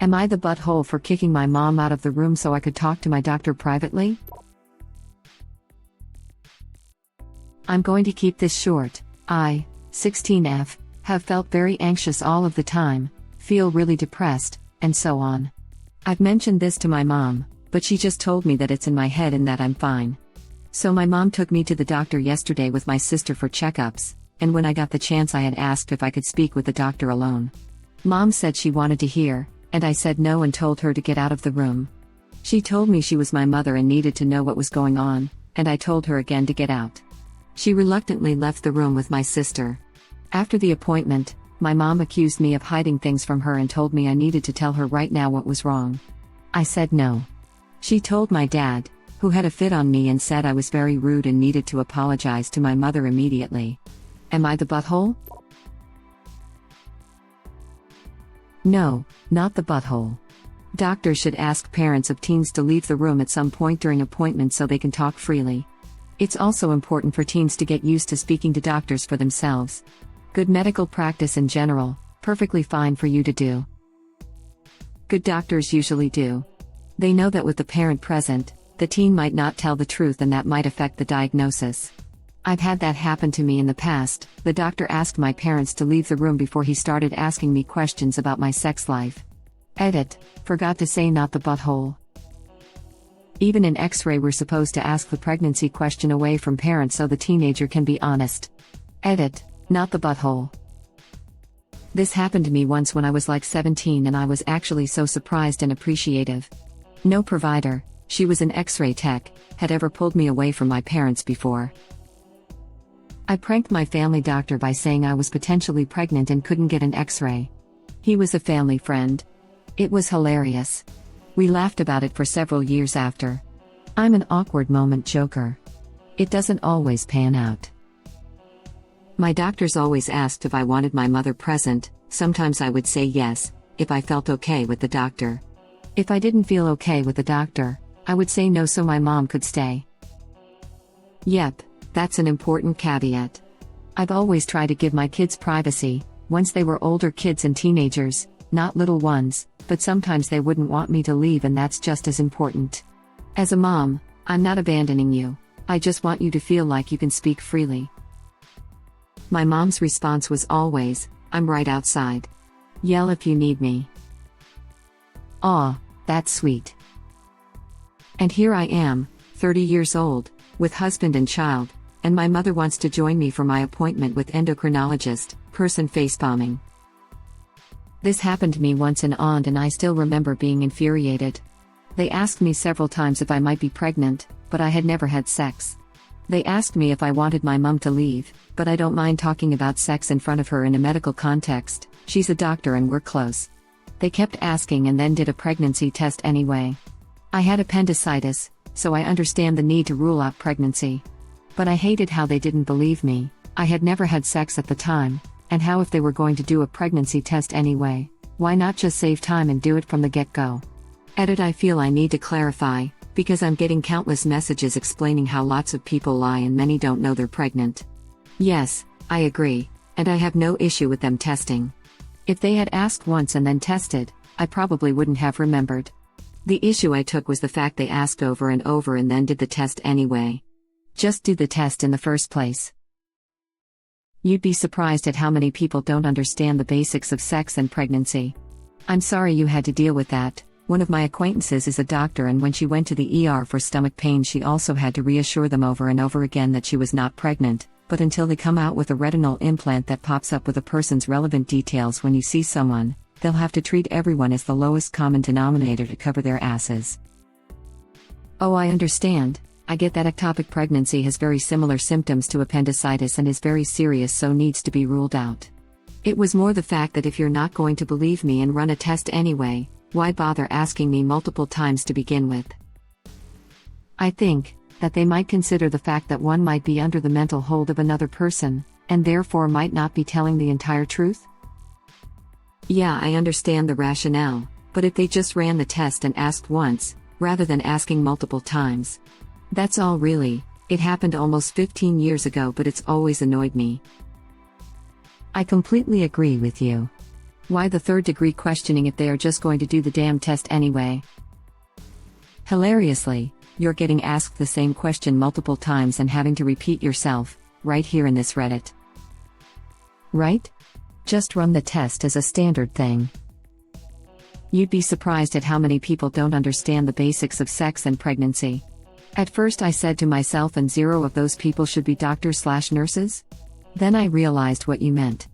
Am I the butthole for kicking my mom out of the room so I could talk to my doctor privately? I'm going to keep this short. I, 16F, have felt very anxious all of the time, feel really depressed, and so on. I've mentioned this to my mom, but she just told me that it's in my head and that I'm fine. So my mom took me to the doctor yesterday with my sister for checkups, and when I got the chance I had asked if I could speak with the doctor alone. Mom said she wanted to hear, and I said no and told her to get out of the room. She told me she was my mother and needed to know what was going on, and I told her again to get out. She reluctantly left the room with my sister. After the appointment, my mom accused me of hiding things from her and told me I needed to tell her right now what was wrong. I said no. She told my dad, who had a fit on me and said I was very rude and needed to apologize to my mother immediately. Am I the butthole? No, not the butthole. Doctors should ask parents of teens to leave the room at some point during appointments so they can talk freely. It's also important for teens to get used to speaking to doctors for themselves. Good medical practice in general, perfectly fine for you to do. Good doctors usually do. They know that with the parent present, the teen might not tell the truth and that might affect the diagnosis. I've had that happen to me in the past. The doctor asked my parents to leave the room before he started asking me questions about my sex life. Edit, forgot to say not the butthole. Even in X-ray we're supposed to ask the pregnancy question away from parents so the teenager can be honest. Edit, not the butthole. This happened to me once when I was like 17 and I was actually so surprised and appreciative. No provider, she was an X-ray tech, had ever pulled me away from my parents before. I pranked my family doctor by saying I was potentially pregnant and couldn't get an X-ray. He was a family friend. It was hilarious. We laughed about it for several years after. I'm an awkward moment joker. It doesn't always pan out. My doctors always asked if I wanted my mother present. Sometimes I would say yes, if I felt okay with the doctor. If I didn't feel okay with the doctor, I would say no so my mom could stay. Yep, that's an important caveat. I've always tried to give my kids privacy, once they were older kids and teenagers, not little ones, but sometimes they wouldn't want me to leave and that's just as important. As a mom, I'm not abandoning you, I just want you to feel like you can speak freely. My mom's response was always, I'm right outside. Yell if you need me. Aw, that's sweet. And here I am, 30 years old, with husband and child, and my mother wants to join me for my appointment with endocrinologist, person facepalming. This happened to me once in Aunt and I still remember being infuriated. They asked me several times if I might be pregnant, but I had never had sex. They asked me if I wanted my mom to leave, but I don't mind talking about sex in front of her in a medical context, she's a doctor and we're close. They kept asking and then did a pregnancy test anyway. I had appendicitis, so I understand the need to rule out pregnancy. But I hated how they didn't believe me, I had never had sex at the time. And how if they were going to do a pregnancy test anyway, why not just save time and do it from the get-go? Edit, I feel I need to clarify, because I'm getting countless messages explaining how lots of people lie and many don't know they're pregnant. Yes, I agree, and I have no issue with them testing. If they had asked once and then tested, I probably wouldn't have remembered. The issue I took was the fact they asked over and over and then did the test anyway. Just do the test in the first place. You'd be surprised at how many people don't understand the basics of sex and pregnancy. I'm sorry you had to deal with that. One of my acquaintances is a doctor and when she went to the ER for stomach pain she also had to reassure them over and over again that she was not pregnant, but until they come out with a retinal implant that pops up with a person's relevant details when you see someone, they'll have to treat everyone as the lowest common denominator to cover their asses. Oh, I understand. I get that ectopic pregnancy has very similar symptoms to appendicitis and is very serious so needs to be ruled out. It was more the fact that if you're not going to believe me and run a test anyway, why bother asking me multiple times to begin with? I think that they might consider the fact that one might be under the mental hold of another person, and therefore might not be telling the entire truth. Yeah, I understand the rationale, but if they just ran the test and asked once, rather than asking multiple times. That's all really. It happened almost 15 years ago but it's always annoyed me. I completely agree with you. Why the third degree questioning if they are just going to do the damn test anyway? Hilariously, you're getting asked the same question multiple times and having to repeat yourself, right here in this Reddit. Right? Just run the test as a standard thing. You'd be surprised at how many people don't understand the basics of sex and pregnancy. At first I said to myself, and 0 of those people should be doctors/nurses? Then I realized what you meant.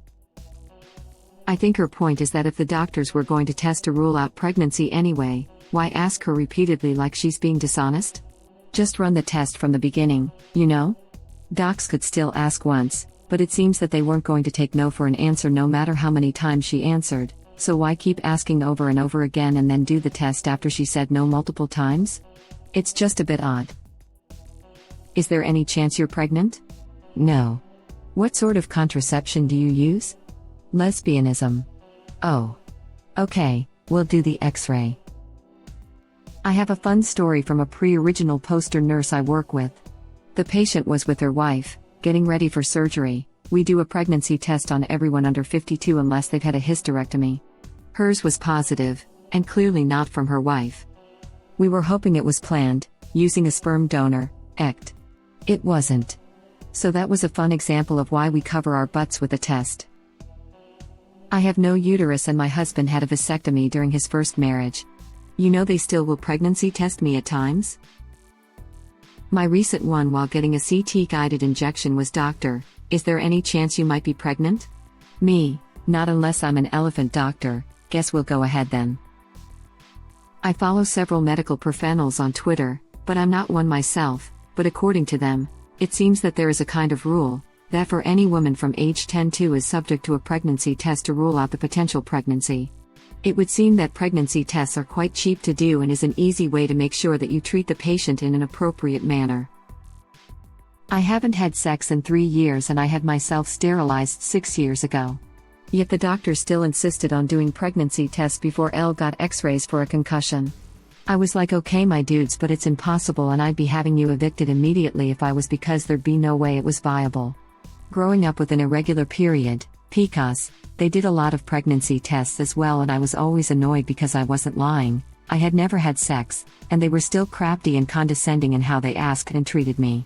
I think her point is that if the doctors were going to test to rule out pregnancy anyway, why ask her repeatedly like she's being dishonest? Just run the test from the beginning, you know? Docs could still ask once, but it seems that they weren't going to take no for an answer no matter how many times she answered, so why keep asking over and over again and then do the test after she said no multiple times? It's just a bit odd. Is there any chance you're pregnant? No. What sort of contraception do you use? Lesbianism. Oh. Okay, we'll do the X-ray. I have a fun story from a pre-original poster nurse I work with. The patient was with her wife, getting ready for surgery. We do a pregnancy test on everyone under 52 unless they've had a hysterectomy. Hers was positive, and clearly not from her wife. We were hoping it was planned, using a sperm donor, AITA. It wasn't. So that was a fun example of why we cover our butts with a test. I have no uterus and my husband had a vasectomy during his first marriage. You know they still will pregnancy test me at times? My recent one while getting a CT-guided injection was, "Doctor, is there any chance you might be pregnant?" Me, "Not unless I'm an elephant, doctor, guess we'll go ahead then." I follow several medical professionals on Twitter, but I'm not one myself, but according to them, it seems that there is a kind of rule, that for any woman from age 10 to is subject to a pregnancy test to rule out the potential pregnancy. It would seem that pregnancy tests are quite cheap to do and is an easy way to make sure that you treat the patient in an appropriate manner. I haven't had sex in 3 years and I had myself sterilized 6 years ago. Yet the doctor still insisted on doing pregnancy tests before Elle got x-rays for a concussion. I was like, okay my dudes, but it's impossible and I'd be having you evicted immediately if I was, because there'd be no way it was viable. Growing up with an irregular period, PCOS, they did a lot of pregnancy tests as well and I was always annoyed because I wasn't lying, I had never had sex, and they were still crafty and condescending in how they asked and treated me.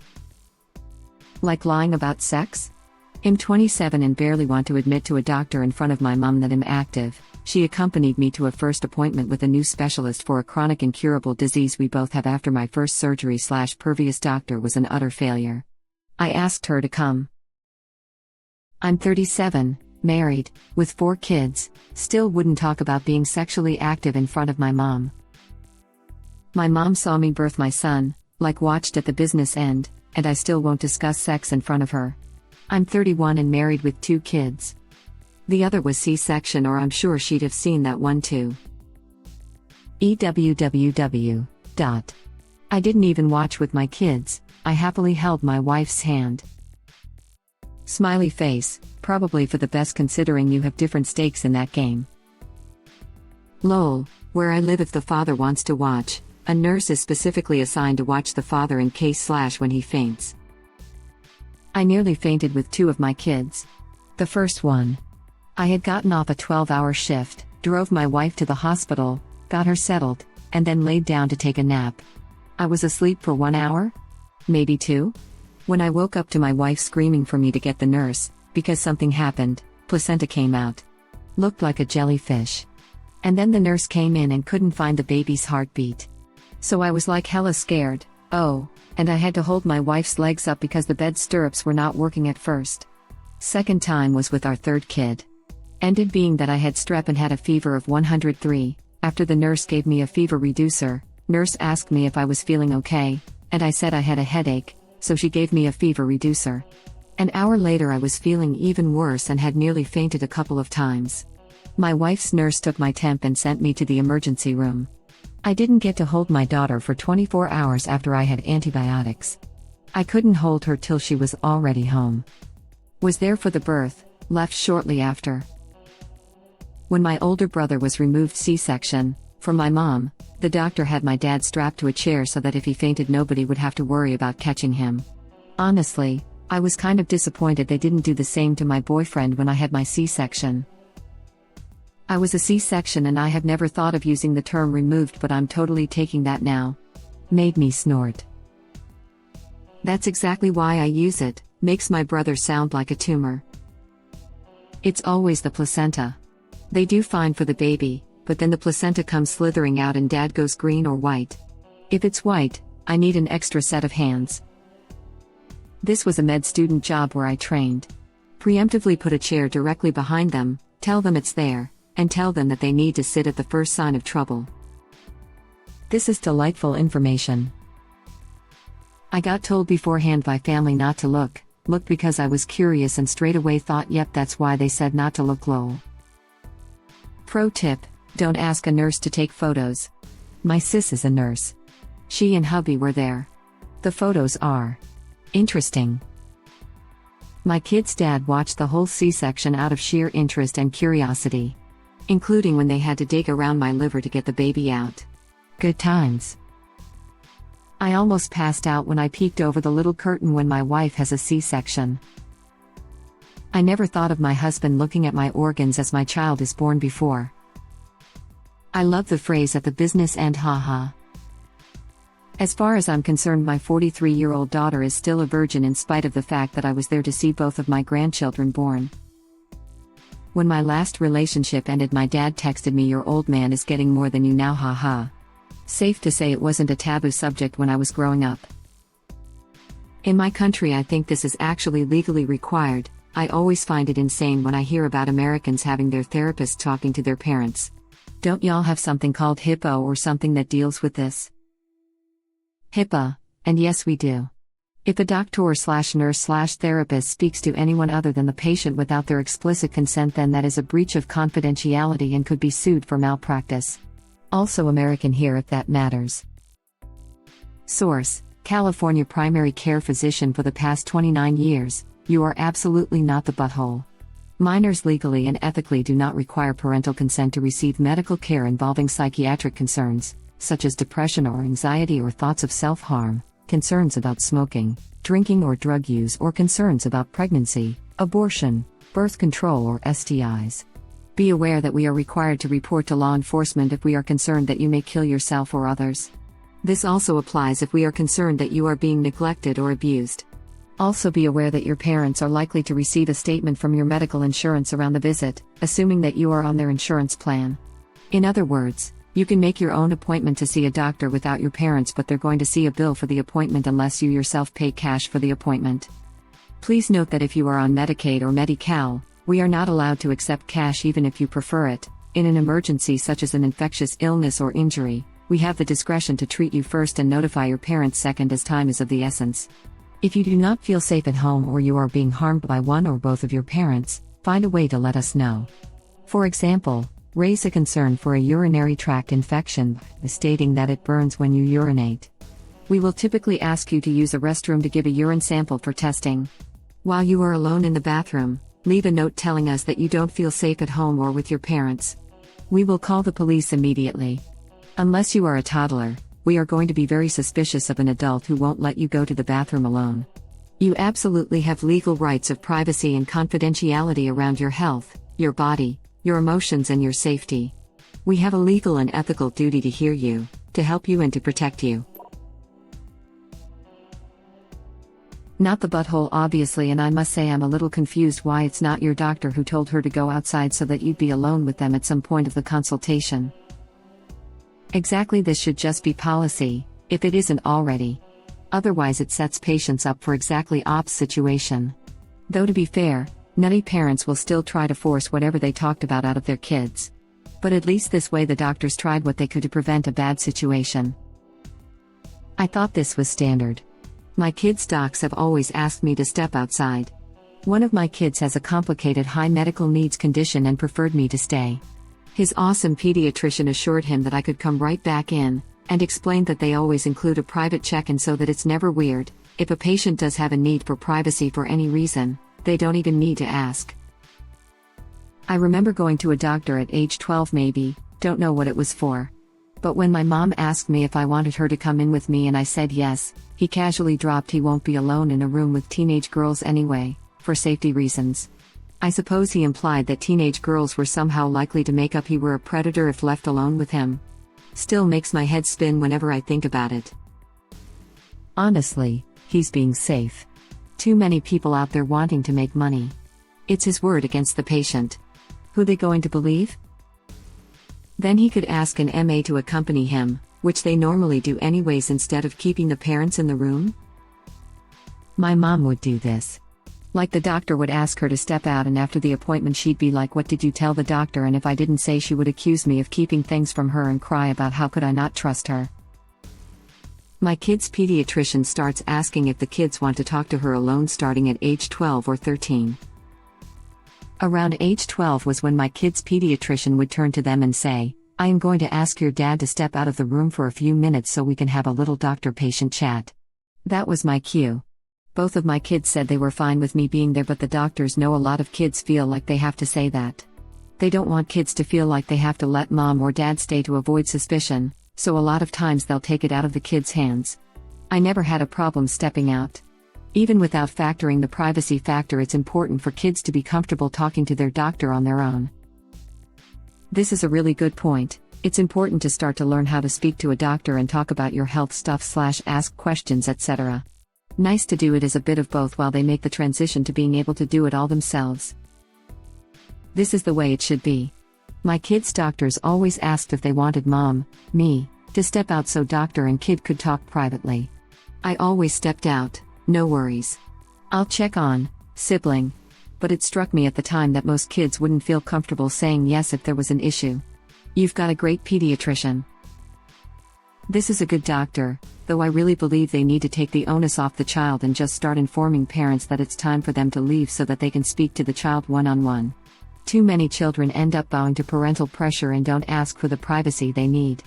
Like lying about sex? I'm 27 and barely want to admit to a doctor in front of my mom that I'm active. She accompanied me to a first appointment with a new specialist for a chronic incurable disease we both have after my first surgery/previous doctor was an utter failure. I asked her to come. I'm 37, married, with 4 kids, still wouldn't talk about being sexually active in front of my mom. My mom saw me birth my son, like watched at the business end, and I still won't discuss sex in front of her. I'm 31 and married with 2 kids. The other was C-section, or I'm sure she'd have seen that one too. EWWW. I didn't even watch with my kids, I happily held my wife's hand. Smiley face, probably for the best considering you have different stakes in that game. LOL, where I live if the father wants to watch, a nurse is specifically assigned to watch the father in case/when he faints. I nearly fainted with 2 of my kids. The first one. I had gotten off a 12-hour shift, drove my wife to the hospital, got her settled, and then laid down to take a nap. I was asleep for 1 hour? Maybe 2? When I woke up to my wife screaming for me to get the nurse, because something happened, placenta came out. Looked like a jellyfish. And then the nurse came in and couldn't find the baby's heartbeat. So I was like hella scared, and I had to hold my wife's legs up because the bed stirrups were not working at first. Second time was with our third kid. Ended being that I had strep and had a fever of 103, after the nurse gave me a fever reducer, nurse asked me if I was feeling okay, and I said I had a headache, so she gave me a fever reducer. An hour later I was feeling even worse and had nearly fainted a couple of times. My wife's nurse took my temp and sent me to the emergency room. I didn't get to hold my daughter for 24 hours after I had antibiotics. I couldn't hold her till she was already home. Was there for the birth, left shortly after. When my older brother was removed C-section, from my mom, the doctor had my dad strapped to a chair so that if he fainted nobody would have to worry about catching him. Honestly, I was kind of disappointed they didn't do the same to my boyfriend when I had my C-section. I was a C-section and I have never thought of using the term removed, but I'm totally taking that now. Made me snort. That's exactly why I use it, makes my brother sound like a tumor. It's always the placenta. They do fine for the baby, but then the placenta comes slithering out and dad goes green or white. If it's white, I need an extra set of hands. This was a med student job where I trained. Preemptively put a chair directly behind them, tell them it's there, and tell them that they need to sit at the first sign of trouble. This is delightful information. I got told beforehand by family not to look because I was curious and straight away thought, yep, that's why they said not to look. Lol. Pro tip: don't ask a nurse to take photos. My sis is a nurse. She and hubby were there. The photos are interesting. My kid's dad watched the whole C-section out of sheer interest and curiosity, including when they had to dig around my liver to get the baby out. Good times. I almost passed out when I peeked over the little curtain when my wife has a C-section. I never thought of my husband looking at my organs as my child is born before. I love the phrase at the business end, haha. As far as I'm concerned, my 43-year-old daughter is still a virgin in spite of the fact that I was there to see both of my grandchildren born. When my last relationship ended, my dad texted me, "Your old man is getting more than you now, haha." Safe to say it wasn't a taboo subject when I was growing up. In my country, I think this is actually legally required. I always find it insane when I hear about Americans having their therapists talking to their parents. Don't y'all have something called HIPAA or something that deals with this? HIPAA, and yes, we do. If a doctor/nurse/therapist speaks to anyone other than the patient without their explicit consent, then that is a breach of confidentiality and could be sued for malpractice. Also American here if that matters. Source: California primary care physician for the past 29 years. You are absolutely not the butthole. Minors legally and ethically do not require parental consent to receive medical care involving psychiatric concerns, such as depression or anxiety or thoughts of self-harm, concerns about smoking, drinking or drug use, or concerns about pregnancy, abortion, birth control, or STIs. Be aware that we are required to report to law enforcement if we are concerned that you may kill yourself or others. This also applies if we are concerned that you are being neglected or abused. Also be aware that your parents are likely to receive a statement from your medical insurance around the visit, assuming that you are on their insurance plan. In other words, you can make your own appointment to see a doctor without your parents, but they're going to see a bill for the appointment unless you yourself pay cash for the appointment. Please note that if you are on Medicaid or Medi-Cal, we are not allowed to accept cash even if you prefer it. In an emergency such as an infectious illness or injury, we have the discretion to treat you first and notify your parents second, as time is of the essence. If you do not feel safe at home or you are being harmed by one or both of your parents, find a way to let us know. For example, raise a concern for a urinary tract infection by stating that it burns when you urinate. We will typically ask you to use a restroom to give a urine sample for testing. While you are alone in the bathroom, leave a note telling us that you don't feel safe at home or with your parents. We will call the police immediately. Unless you are a toddler, we are going to be very suspicious of an adult who won't let you go to the bathroom alone. You absolutely have legal rights of privacy and confidentiality around your health, your body, your emotions, and your safety. We have a legal and ethical duty to hear you, to help you, and to protect you. Not the butthole, obviously, and I must say I'm a little confused why it's not your doctor who told her to go outside so that you'd be alone with them at some point of the consultation. Exactly, this should just be policy, if it isn't already. Otherwise it sets patients up for exactly opposite situation. Though to be fair, nutty parents will still try to force whatever they talked about out of their kids. But at least this way the doctors tried what they could to prevent a bad situation. I thought this was standard. My kids' docs have always asked me to step outside. One of my kids has a complicated high medical needs condition and preferred me to stay. His awesome pediatrician assured him that I could come right back in, and explained that they always include a private check-in so that it's never weird. If a patient does have a need for privacy for any reason, they don't even need to ask. I remember going to a doctor at age 12 maybe, don't know what it was for. But when my mom asked me if I wanted her to come in with me and I said yes, he casually dropped he won't be alone in a room with teenage girls anyway, for safety reasons. I suppose he implied that teenage girls were somehow likely to make up he were a predator if left alone with him. Still makes my head spin whenever I think about it. Honestly, he's being safe. Too many people out there wanting to make money. It's his word against the patient. Who they going to believe? Then he could ask an MA to accompany him, which they normally do anyways instead of keeping the parents in the room. My mom would do this. Like the doctor would ask her to step out, and after the appointment she'd be like, "What did you tell the doctor?" And if I didn't say, she would accuse me of keeping things from her and cry about how could I not trust her. My kid's pediatrician starts asking if the kids want to talk to her alone starting at age 12 or 13. Around age 12 was when my kid's pediatrician would turn to them and say, "I am going to ask your dad to step out of the room for a few minutes so we can have a little doctor-patient chat." That was my cue. Both of my kids said they were fine with me being there, but the doctors know a lot of kids feel like they have to say that. They don't want kids to feel like they have to let mom or dad stay to avoid suspicion, so a lot of times they'll take it out of the kids' hands. I never had a problem stepping out. Even without factoring the privacy factor, it's important for kids to be comfortable talking to their doctor on their own. This is a really good point. It's important to start to learn how to speak to a doctor and talk about your health stuff / ask questions, etc. Nice to do it as a bit of both while they make the transition to being able to do it all themselves. This is the way it should be. My kids' doctors always asked if they wanted mom, me, to step out so doctor and kid could talk privately. I always stepped out, no worries. I'll check on sibling. But it struck me at the time that most kids wouldn't feel comfortable saying yes if there was an issue. You've got a great pediatrician. This is a good doctor, though I really believe they need to take the onus off the child and just start informing parents that it's time for them to leave so that they can speak to the child one-on-one. Too many children end up bowing to parental pressure and don't ask for the privacy they need.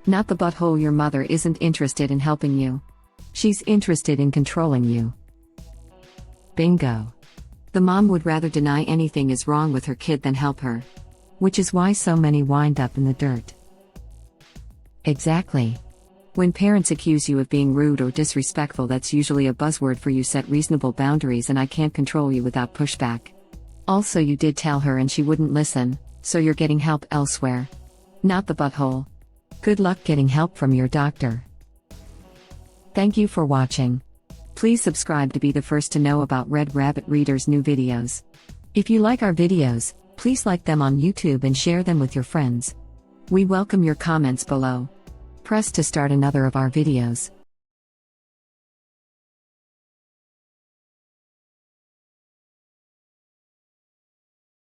Not the butthole. Your mother isn't interested in helping you. She's interested in controlling you. Bingo. The mom would rather deny anything is wrong with her kid than help her. Which is why so many wind up in the dirt. Exactly. When parents accuse you of being rude or disrespectful, that's usually a buzzword for you set reasonable boundaries and I can't control you without pushback. Also, you did tell her and she wouldn't listen, so you're getting help elsewhere. Not the butthole. Good luck getting help from your doctor. Thank you for watching. Please subscribe to be the first to know about Red Rabbit Reader's new videos. If you like our videos, please like them on YouTube and share them with your friends. We welcome your comments below. Press to start another of our videos.